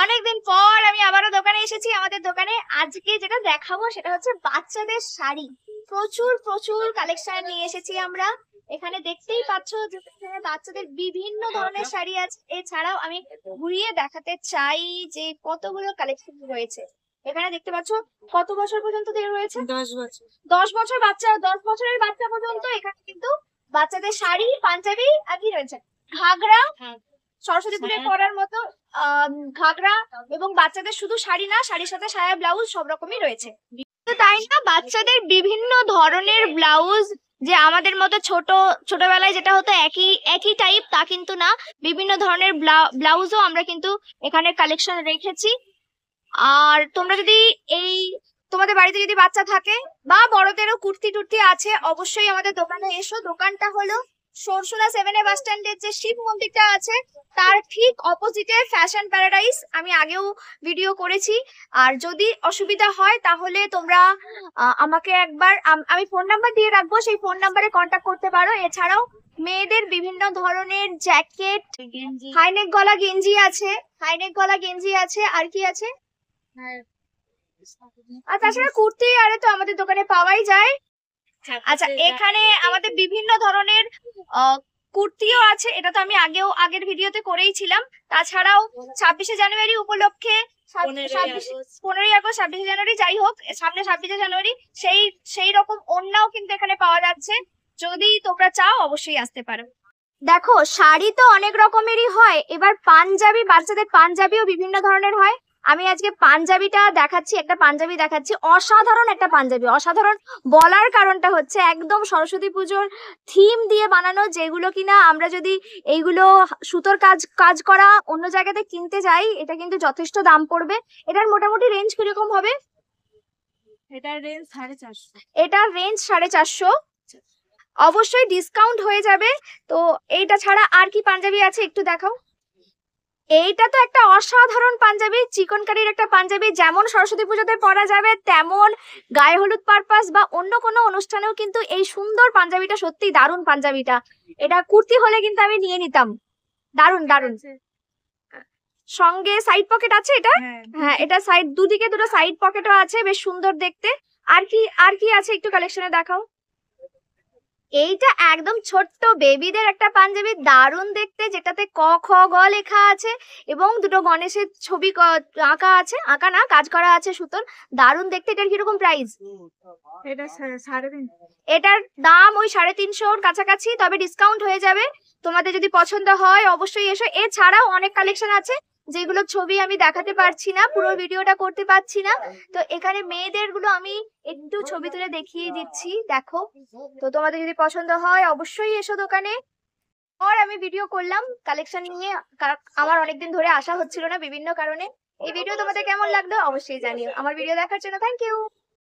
অনেকদিন পর আমি আবারও দোকানে এসেছি। আমাদের দোকানে আজকে যেটা দেখাবো সেটা হচ্ছে বাচ্চাদের শাড়ি। প্রচুর প্রচুর কালেকশন নিয়ে এসেছি আমরা। এখানে দেখতেই পাচ্ছ যে এখানে বাচ্চাদের বিভিন্ন ধরনের শাড়ি আছে। এছাড়াও আমি ঘুরিয়ে দেখাতে চাই যে কতগুলো কালেকশন রয়েছে। এখানে দেখতে পাচ্ছ কত বছর পর্যন্ত রয়েছে? 10 বছর। 10 বছর বাচ্চা, 10 বছরের বাচ্চা পর্যন্ত এখানে কিন্তু বাচ্চাদের শাড়ি, পাঞ্জাবি আর কি রয়েছে, ঘাগরা, সরস্বতী পুজোয় পরার মতো ঘাগরা, এবং বাচ্চাদের শুধু শাড়ি না, শাড়ির সাথে সায়া, ব্লাউজ সব রকমই রয়েছে। তাই না, বাচ্চাদের বিভিন্ন ধরনের ব্লাউজ, যে আমাদের মতো ছোটবেলায় যেটা হতো একই একই টাইপ, তা কিন্তু না। বিভিন্ন ধরনের ব্লাউজও আমরা কিন্তু এখানে কালেকশন রেখেছি। আর তোমরা যদি তোমাদের বাড়িতে যদি বাচ্চা থাকে বা বড়দেরও কুর্তি টুর্তি আছে, অবশ্যই আমাদের দোকানে এসো। দোকানটা হলো সরসুনা 7 বাস স্ট্যান্ডের যে শিব মন্দিরটা আছে তার ঠিক অপোজিটে ফ্যাশন প্যারাডাইস। আমি আগেও ভিডিও করেছি। আর যদি অসুবিধা হয় তাহলে তোমরা আমাকে একবার, আমি ফোন নাম্বার দিয়ে রাখবো, সেই ফোন নাম্বারে কন্ট্যাক্ট করতে পারো। এছাড়াও মেয়েদের বিভিন্ন ধরনের জ্যাকেট, হাইনেক গলা গেঞ্জি আছে, হাইনেক গলা গেঞ্জি আছে, আর কি আছে, আর তাছাড়া কুর্তি আরে তো আমাদের দোকানে পাওয়াই যায়। আচ্ছা, এখানে আমাদের বিভিন্ন ধরনের কুর্তিও আছে। এটা তো আমি আগের ভিডিওতে করেইছিলাম। তাছাড়াও 26শে জানুয়ারি উপলক্ষে, 15ই আগস্ট, 26শে জানুয়ারি, যাই হোক, সামনে 26শে জানুয়ারি, সেই রকম ওড়নাও কিন্তু এখানে পাওয়া যাচ্ছে। যদি তোমরা চাও অবশ্যই আসতে পারো। দেখো, শাড়ি তো অনেক রকমেরই হয়, এবার পাঞ্জাবি, বাচ্চাদের পাঞ্জাবিও বিভিন্ন ধরনের হয়। আমি আজকে পাঞ্জাবিটা দেখাচ্ছি, একটা পাঞ্জাবি দেখাচ্ছি, অসাধারণ একটা পাঞ্জাবি। অসাধারণ বলার কারণটা হচ্ছে একদম সরস্বতী পুজোর থিম দিয়ে বানানো, যেগুলো কিনা আমরা যদি এইগুলো সুতোর কাজ করা অন্য জায়গাতে কিনতে যাই, এটা কিন্তু যথেষ্ট দাম পড়বে। এটার মোটামুটি রেঞ্জ কিরকম হবে? এটার রেঞ্জ 450। এটার রেঞ্জ 450। অবশ্যই ডিসকাউন্ট হয়ে যাবে। তো এইটা ছাড়া আর কি পাঞ্জাবি আছে একটু দেখাও। এইটা তো একটা অসাধারণ পাঞ্জাবি, চিকনকারির একটা পাঞ্জাবি, যেমন সরস্বতী পুজোতে পরা যাবে তেমন গায়ে হলুদ পারপাস বা অন্য কোনো অনুষ্ঠানেও কিন্তু এই সুন্দর পাঞ্জাবিটা, সত্যি দারুণ পাঞ্জাবিটা। এটা কুর্তি হলে কিন্তু আমি নিয়ে নিতাম। দারুণ দারুণ। সঙ্গে সাইড পকেট আছে এটা। হ্যাঁ, এটা সাইড, দুদিকে দুটো সাইড পকেটও আছে, বেশ সুন্দর দেখতে। আর কি আছে একটু কালেকশনে দেখাও। এইটা একদম ছোট্ট বেবিদের একটা পাঞ্জাবি, দারুণ দেখতে, যেটাতে ক খ গ লেখা আছে এবং দুটো গণেশের ছবি আঁকা আছে, আঁকা না, কাজ করা আছে সুতোর, দারুণ দেখতে। এটার কিরকম প্রাইস? এটা 350। এটার দাম ওই 350-র কাছাকাছি, তবে ডিসকাউন্ট হয়ে যাবে। তোমাদের যদি পছন্দ হয় অবশ্যই এসো। এছাড়াও অনেক কালেকশন আছে যেগুলো ছবি আমি দেখাতে পারছি না, পুরো ভিডিওটা করতে পারছি না। তো এখানে মেয়েদের গুলো আমি একটু ছবি তুলে দেখিয়ে দিচ্ছি, দেখো। তো তোমাদের যদি পছন্দ হয় অবশ্যই এসো দোকানে। আর আমি ভিডিও করলাম কালেকশন নিয়ে, আমার অনেকদিন ধরে আসা হচ্ছিল না বিভিন্ন কারণে। এই ভিডিও তোমাদের কেমন লাগলো অবশ্যই জানিও। আমার ভিডিও দেখার জন্য থ্যাংক ইউ।